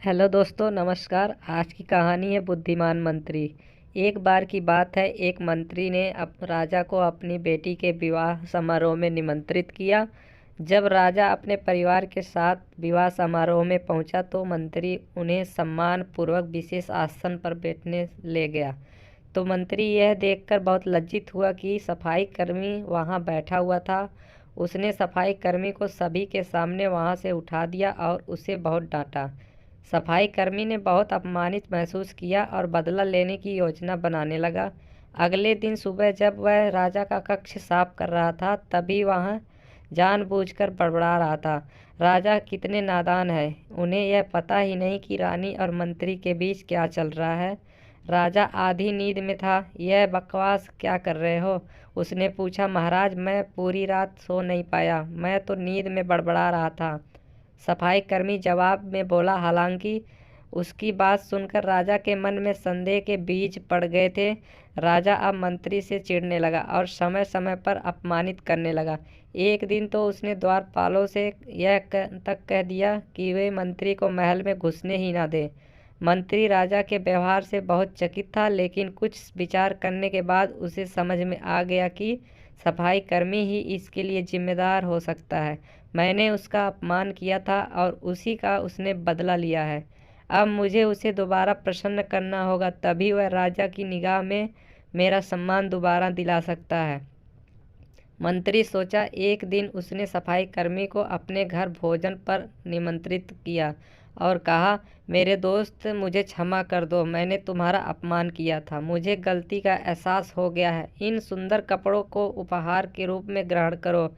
Hello दोस्तों, नमस्कार। आज की कहानी है बुद्धिमान मंत्री। एक बार की बात है, एक मंत्री ने राजा को अपनी बेटी के विवाह समारोह में निमंत्रित किया। जब राजा अपने परिवार के साथ विवाह समारोह में पहुंचा तो मंत्री उन्हें सम्मान पूर्वक विशेष आसन पर बैठने ले गया। तो मंत्री यह देखकर बहुत लज्जित हुआ कि सफाई कर्मी वहां बैठा हुआ था। उसने सफाई कर्मी को सभी के सामने वहां से उठा दिया और उसे बहुत डांटा। सफाई कर्मी ने बहुत अपमानित महसूस किया और बदला लेने की योजना बनाने लगा। अगले दिन सुबह जब वह राजा का कक्ष साफ कर रहा था तभी वह जानबूझकर बड़बड़ा रहा था। राजा कितने नादान हैं, उन्हें यह पता ही नहीं कि रानी और मंत्री के बीच क्या चल रहा है। राजा आधी नींद में था। यह बकवास क्या कर रहे हो? उसने पूछा। महाराज, मैं पूरी रात सो नहीं पाया, मैं तो नींद में बड़बड़ा रहा था, सफाई कर्मी जवाब में बोला। हालांकि उसकी बात सुनकर राजा के मन में संदेह के बीज पड़ गए थे। राजा अब मंत्री से चिढ़ने लगा और समय समय पर अपमानित करने लगा। एक दिन तो उसने द्वारपालों से तक कह दिया कि वे मंत्री को महल में घुसने ही ना दे। मंत्री राजा के व्यवहार से बहुत चकित था, लेकिन कुछ विचार करने के बाद उसे समझ में आ गया कि सफाई कर्मी ही इसके लिए जिम्मेदार हो सकता है। मैंने उसका अपमान किया था और उसी का उसने बदला लिया है। अब मुझे उसे दोबारा प्रसन्न करना होगा, तभी वह राजा की निगाह में मेरा सम्मान दोबारा दिला सकता है। मंत्री सोचा। एक दिन उसने सफाई कर्मी को अपने घर भोजन पर निमंत्रित किया और कहा, मेरे दोस्त, मुझे क्षमा कर दो, मैंने तुम्हारा अपमान किया था, मुझे गलती का एहसास हो गया है। इन सुंदर कपड़ों को उपहार के रूप में ग्रहण करो,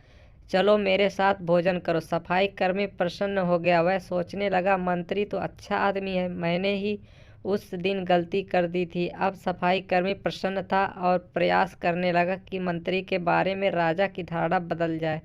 चलो मेरे साथ भोजन करो। सफाई कर्मी प्रसन्न हो गया। वह सोचने लगा, मंत्री तो अच्छा आदमी है, मैंने ही उस दिन गलती कर दी थी। अब सफाई कर्मी प्रसन्न था और प्रयास करने लगा कि मंत्री के बारे में राजा की धारणा बदल जाए।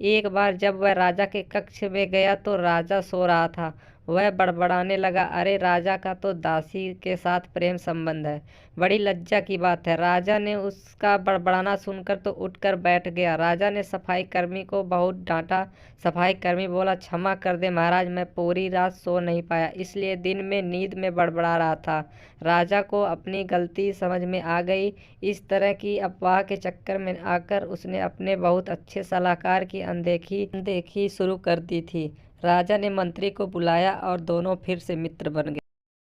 एक बार जब वह राजा के कक्ष में गया तो राजा सो रहा था। वह बड़बड़ाने लगा, अरे, राजा का तो दासी के साथ प्रेम संबंध है, बड़ी लज्जा की बात है। राजा ने उसका बड़बड़ाना सुनकर तो उठकर बैठ गया। राजा ने सफाई कर्मी को बहुत डांटा। सफाई कर्मी बोला, क्षमा कर दे महाराज, मैं पूरी रात सो नहीं पाया, इसलिए दिन में नींद में बड़बड़ा रहा था। राजा को अपनी गलती समझ में आ गई। इस तरह की अफवाह के चक्कर में आकर उसने अपने बहुत अच्छे सलाहकार की अनदेखी शुरू कर दी थी। राजा ने मंत्री को बुलाया और दोनों फिर से मित्र बन गए।